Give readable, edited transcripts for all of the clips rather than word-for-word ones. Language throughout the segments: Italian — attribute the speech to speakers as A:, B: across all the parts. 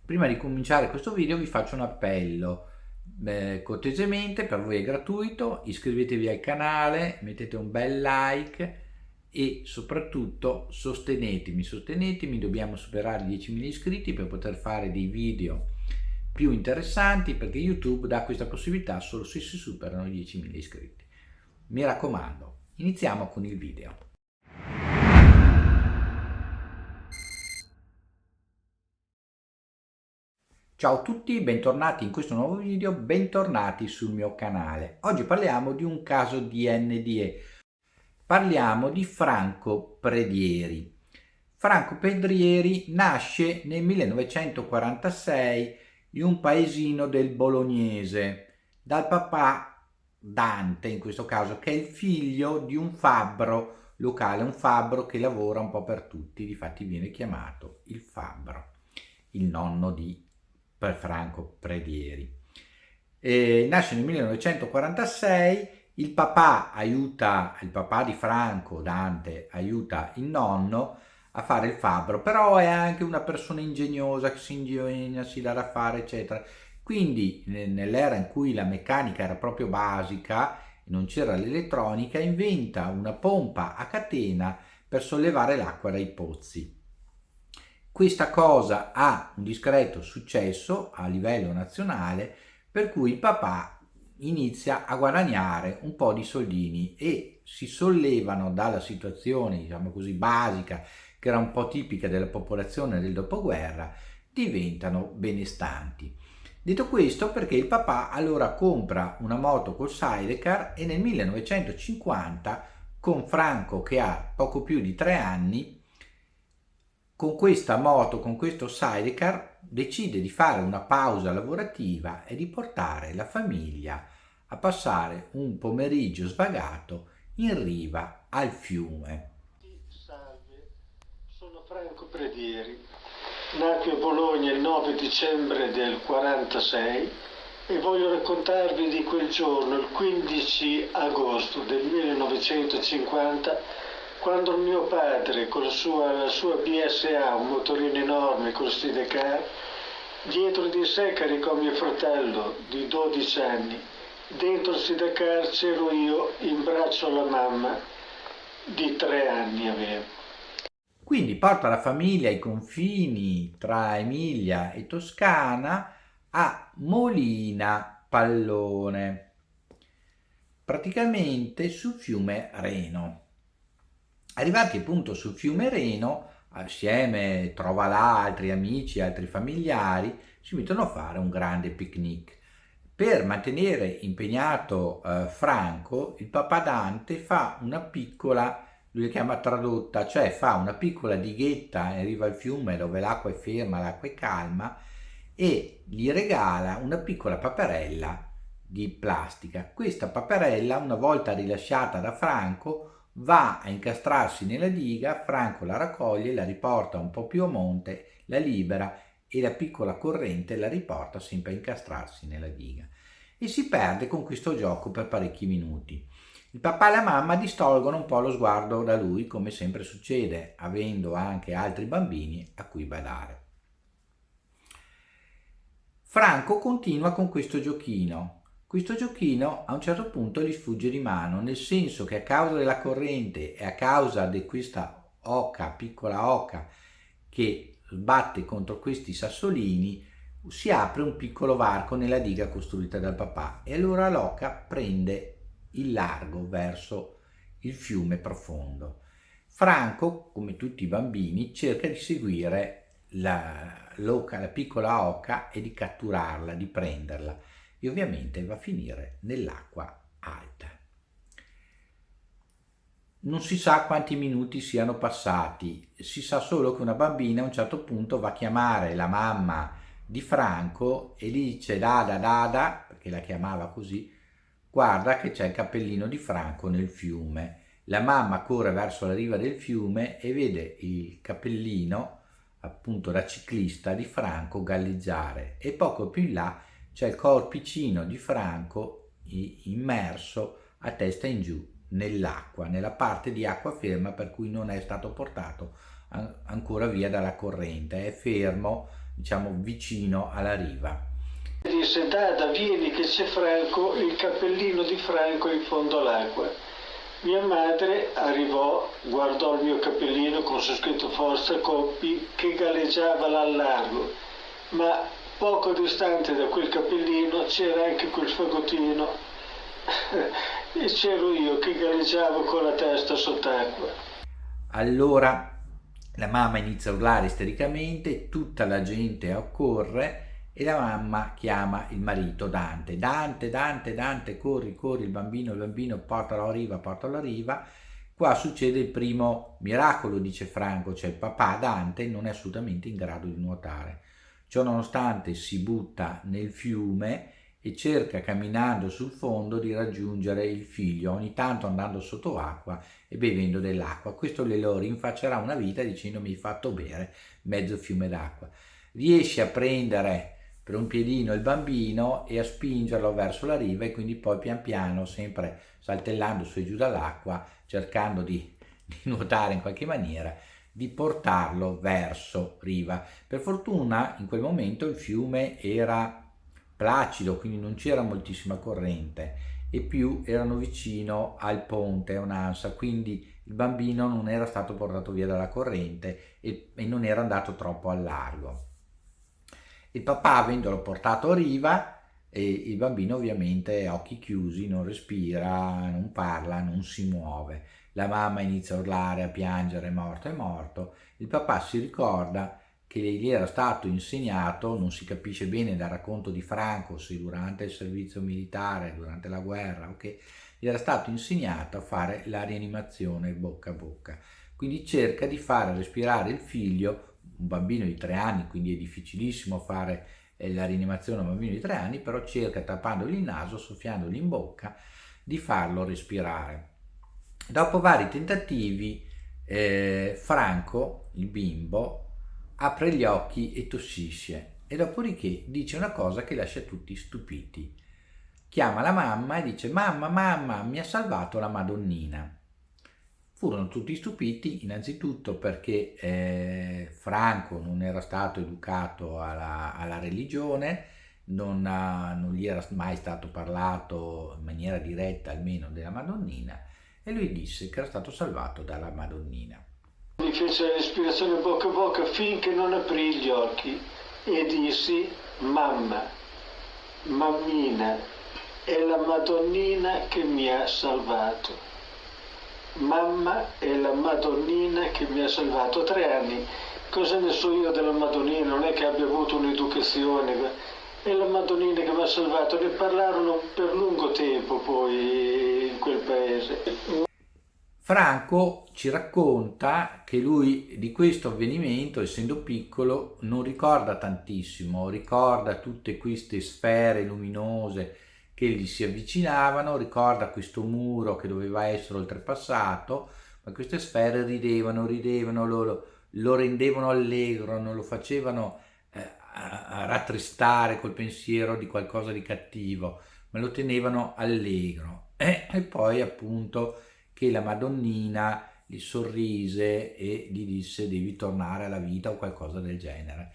A: Prima di cominciare questo video vi faccio un appello. Cortesemente, per voi è gratuito, iscrivetevi al canale, mettete un bel like e soprattutto sostenetemi, dobbiamo superare i 10.000 iscritti per poter fare dei video più interessanti, perché YouTube dà questa possibilità solo se si superano i 10.000 iscritti. Mi raccomando, iniziamo con il video. Ciao a tutti, bentornati in questo nuovo video, bentornati sul mio canale. Oggi parliamo di un caso di NDE. Parliamo di Franco Predieri. Franco Predieri nasce nel 1946 in un paesino del Bolognese, dal papà Dante, in questo caso, che è il figlio di un fabbro locale, un fabbro che lavora un po' per tutti, difatti viene chiamato il fabbro, il nonno di Franco Predieri. Nasce nel 1946, il papà di Franco, Dante, aiuta il nonno a fare il fabbro, però è anche una persona ingegnosa che si ingegna, si dà da fare, eccetera. Quindi nell'era in cui la meccanica era proprio basica e non c'era l'elettronica, inventa una pompa a catena per sollevare l'acqua dai pozzi. Questa cosa ha un discreto successo a livello nazionale, per cui il papà inizia a guadagnare un po' di soldini e si sollevano dalla situazione, diciamo così, basica, che era un po' tipica della popolazione del dopoguerra, diventano benestanti. Detto questo, perché il papà allora compra una moto col sidecar e nel 1950, con Franco che ha poco più di 3 anni, con questa moto, con questo sidecar, decide di fare una pausa lavorativa e di portare la famiglia a passare un pomeriggio svagato in riva al fiume.
B: Salve, sono Franco Predieri. Nacque a Bologna il 9 dicembre del 46 e voglio raccontarvi di quel giorno, il 15 agosto del 1950, quando il mio padre con la sua BSA, un motorino enorme con Sidecar, dietro di sé caricò mio fratello di 12 anni. Dentro il Sidecar c'ero io in braccio alla mamma di 3 anni avevo.
A: Quindi porta la famiglia ai confini tra Emilia e Toscana, a Molina Pallone, praticamente sul fiume Reno. Arrivati appunto sul fiume Reno, assieme trova là altri amici, altri familiari, si mettono a fare un grande picnic. Per mantenere impegnato Franco, il papà Dante fa una piccola, lui la chiama tradotta, cioè fa una piccola dighetta in riva al fiume dove l'acqua è ferma, l'acqua è calma, e gli regala una piccola paperella di plastica. Questa paperella, una volta rilasciata da Franco, va a incastrarsi nella diga, Franco la raccoglie, la riporta un po' più a monte, la libera e la piccola corrente la riporta sempre a incastrarsi nella diga. E si perde con questo gioco per parecchi minuti. Il papà e la mamma distolgono un po' lo sguardo da lui, come sempre succede, avendo anche altri bambini a cui badare. Franco continua con questo giochino. Questo giochino a un certo punto gli sfugge di mano, nel senso che a causa della corrente e a causa di questa oca, piccola oca, che sbatte contro questi sassolini, si apre un piccolo varco nella diga costruita dal papà e allora l'oca prende il largo verso il fiume profondo. Franco, come tutti i bambini, cerca di seguire la piccola oca e di catturarla, di prenderla, e ovviamente va a finire nell'acqua alta. Non si sa quanti minuti siano passati, si sa solo che una bambina a un certo punto va a chiamare la mamma di Franco e gli dice: Dada, perché la chiamava così, guarda che c'è il cappellino di Franco nel fiume. La mamma corre verso la riva del fiume e vede il cappellino, appunto da ciclista, di Franco galleggiare, e poco più in là c'è il corpicino di Franco immerso a testa in giù nell'acqua, nella parte di acqua ferma, per cui non è stato portato ancora via dalla corrente, è fermo diciamo vicino alla riva.
B: Disse: Dada, vieni che c'è Franco, il cappellino di Franco in fondo all'acqua. Mia madre arrivò, guardò il mio cappellino con su scritto Forza Coppi che galleggiava là al largo, ma poco distante da quel cappellino c'era anche quel fagottino e c'ero io che galleggiavo con la testa sott'acqua.
A: Allora la mamma inizia a urlare istericamente, tutta la gente accorre e la mamma chiama il marito Dante. Dante, Dante, Dante, corri, corri, il bambino, portalo a riva, portalo a riva. Qua succede il primo miracolo, dice Franco, cioè il papà Dante non è assolutamente in grado di nuotare. Ciò nonostante si butta nel fiume e cerca camminando sul fondo di raggiungere il figlio, ogni tanto andando sotto acqua e bevendo dell'acqua. Questo le lo rinfaccerà una vita dicendo: mi hai fatto bere mezzo fiume d'acqua. Riesce a prendere per un piedino il bambino e a spingerlo verso la riva, e quindi poi pian piano, sempre saltellando su e giù dall'acqua, cercando di nuotare in qualche maniera, di portarlo verso riva. Per fortuna in quel momento il fiume era placido, quindi non c'era moltissima corrente e più erano vicino al ponte, a un'ansa, quindi il bambino non era stato portato via dalla corrente e non era andato troppo al largo. Il papà, avendolo portato a riva, e il bambino ovviamente a occhi chiusi non respira, non parla, non si muove. La mamma inizia a urlare, a piangere: è morto, è morto. Il papà si ricorda che gli era stato insegnato, non si capisce bene dal racconto di Franco se durante il servizio militare, durante la guerra, ok, gli era stato insegnato a fare la rianimazione bocca a bocca. Quindi cerca di fare respirare il figlio, un bambino di 3 anni, quindi è difficilissimo fare la rianimazione a un bambino di 3 anni, però cerca, tappandogli il naso, soffiandogli in bocca, di farlo respirare. Dopo vari tentativi, Franco, il bimbo, apre gli occhi e tossisce e dopodiché dice una cosa che lascia tutti stupiti. Chiama la mamma e dice: mamma, mamma, mi ha salvato la Madonnina. Furono tutti stupiti innanzitutto perché Franco non era stato educato alla religione, non gli era mai stato parlato in maniera diretta almeno della Madonnina, e lui disse che era stato salvato dalla Madonnina.
B: Mi fece la respirazione bocca a bocca finché non aprì gli occhi e dissi: mamma, mammina, è la Madonnina che mi ha salvato. Mamma è la Madonnina che mi ha salvato. 3 anni, cosa ne so io della Madonnina? Non è che abbia avuto un'educazione. È la Madonnina che mi ha salvato. Ne parlarono per lungo tempo poi in quel paese.
A: Franco ci racconta che lui di questo avvenimento, essendo piccolo, non ricorda tantissimo, ricorda tutte queste sfere luminose che gli si avvicinavano, ricorda questo muro che doveva essere oltrepassato, ma queste sfere ridevano, lo rendevano allegro, non lo facevano a rattristare col pensiero di qualcosa di cattivo, ma lo tenevano allegro. E poi appunto che la Madonnina gli sorrise e gli disse: devi tornare alla vita o qualcosa del genere.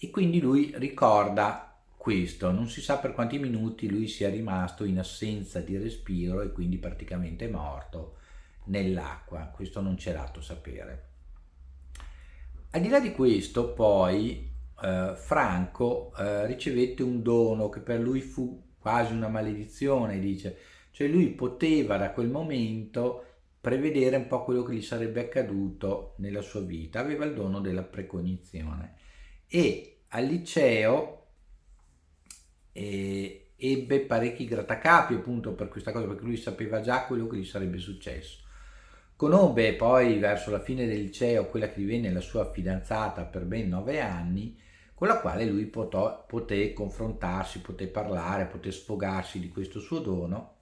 A: E quindi lui ricorda questo, non si sa per quanti minuti lui sia rimasto in assenza di respiro e quindi praticamente morto nell'acqua, questo non c'è dato sapere. Al di là di questo poi Franco ricevette un dono che per lui fu quasi una maledizione, dice, cioè lui poteva da quel momento prevedere un po' quello che gli sarebbe accaduto nella sua vita, aveva il dono della precognizione e al liceo ebbe parecchi grattacapi appunto per questa cosa, perché lui sapeva già quello che gli sarebbe successo. Conobbe poi verso la fine del liceo quella che divenne la sua fidanzata per ben 9 anni, con la quale lui poté confrontarsi, poté parlare, poté sfogarsi di questo suo dono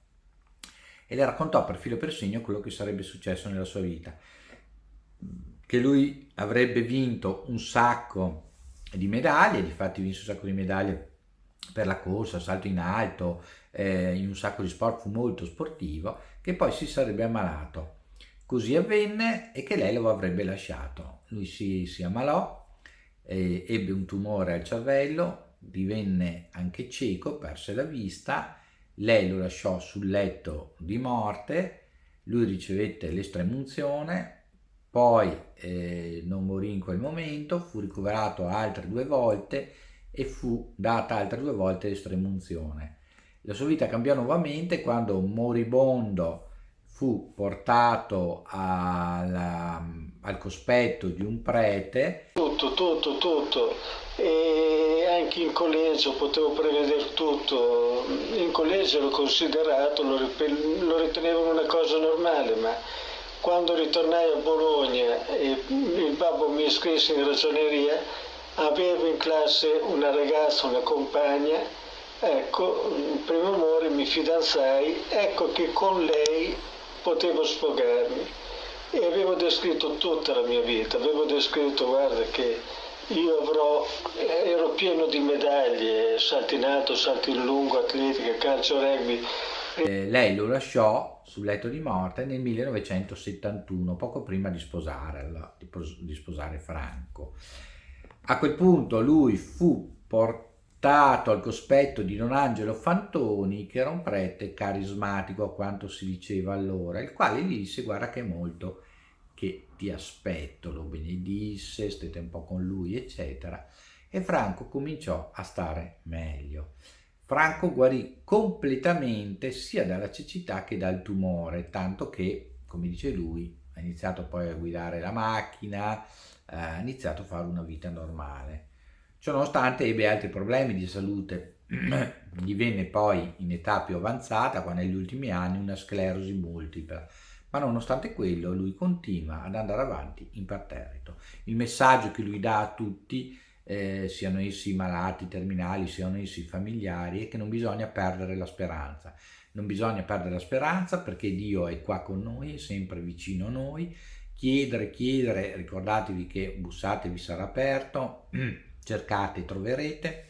A: e le raccontò per filo e per segno quello che sarebbe successo nella sua vita, che lui avrebbe vinto un sacco di medaglie, difatti vinse un sacco di medaglie per la corsa, salto in alto, in un sacco di sport, fu molto sportivo, che poi si sarebbe ammalato. Così avvenne e che lei lo avrebbe lasciato. lui si ammalò, ebbe un tumore al cervello, divenne anche cieco, perse la vista, lei lo lasciò sul letto di morte, lui ricevette l'estremunzione, poi non morì in quel momento, fu ricoverato altre 2 volte e fu data altre 2 volte l'estremunzione. La sua vita cambiò nuovamente quando moribondo fu portato al cospetto di un prete.
B: Tutto. E anche in collegio potevo prevedere tutto. In collegio ero considerato, lo ritenevo una cosa normale, ma quando ritornai a Bologna e il babbo mi iscrisse in ragioneria, avevo in classe una ragazza, una compagna, ecco, il primo amore, mi fidanzai, ecco che con lei potevo sfogarmi e avevo descritto tutta la mia vita, avevo descritto, guarda che io ero pieno di medaglie, salto in alto, salto in lungo, atletica, calcio, rugby.
A: Lei lo lasciò sul letto di morte nel 1971, poco prima di sposare Franco. A quel punto lui fu portato al cospetto di Don Angelo Fantoni, che era un prete carismatico a quanto si diceva allora, il quale gli disse: guarda che è molto che ti aspetto, lo benedisse, stette un po' con lui, eccetera, e Franco cominciò a stare meglio. Franco guarì completamente sia dalla cecità che dal tumore, tanto che, come dice lui, ha iniziato poi a guidare la macchina, ha iniziato a fare una vita normale. Ciononostante ebbe altri problemi di salute, gli venne poi in età più avanzata, qua negli ultimi anni, una sclerosi multipla, ma nonostante quello lui continua ad andare avanti imperterrito. Il messaggio che lui dà a tutti, siano essi malati terminali, siano essi familiari, è che non bisogna perdere la speranza. Non bisogna perdere la speranza perché Dio è qua con noi, è sempre vicino a noi. Chiedere, ricordatevi che bussate vi sarà aperto, cercate e troverete.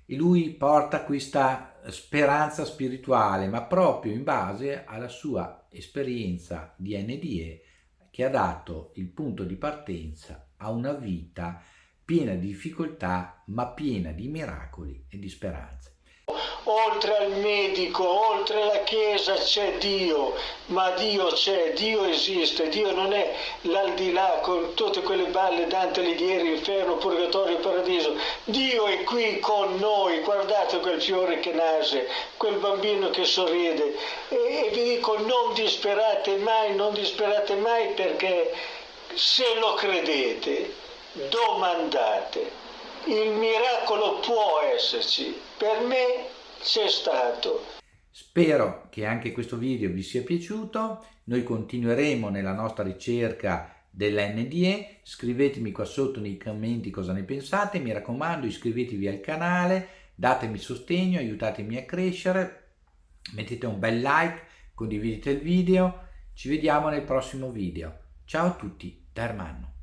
A: E lui porta questa speranza spirituale, ma proprio in base alla sua esperienza di NDE, che ha dato il punto di partenza a una vita piena di difficoltà, ma piena di miracoli e di speranze.
B: Oltre al medico, oltre alla chiesa c'è Dio, ma Dio c'è, Dio esiste, Dio non è l'aldilà con tutte quelle balle Dante Alighieri, inferno, purgatorio, paradiso. Dio è qui con noi, guardate quel fiore che nasce, quel bambino che sorride e vi dico non disperate mai perché se lo credete, domandate. Il miracolo può esserci, per me c'è stato.
A: Spero che anche questo video vi sia piaciuto. Noi continueremo nella nostra ricerca dell'NDE. Scrivetemi qua sotto nei commenti cosa ne pensate. Mi raccomando, iscrivetevi al canale, datemi sostegno, aiutatemi a crescere, mettete un bel like, condividete il video. Ci vediamo nel prossimo video. Ciao a tutti da Ermanno.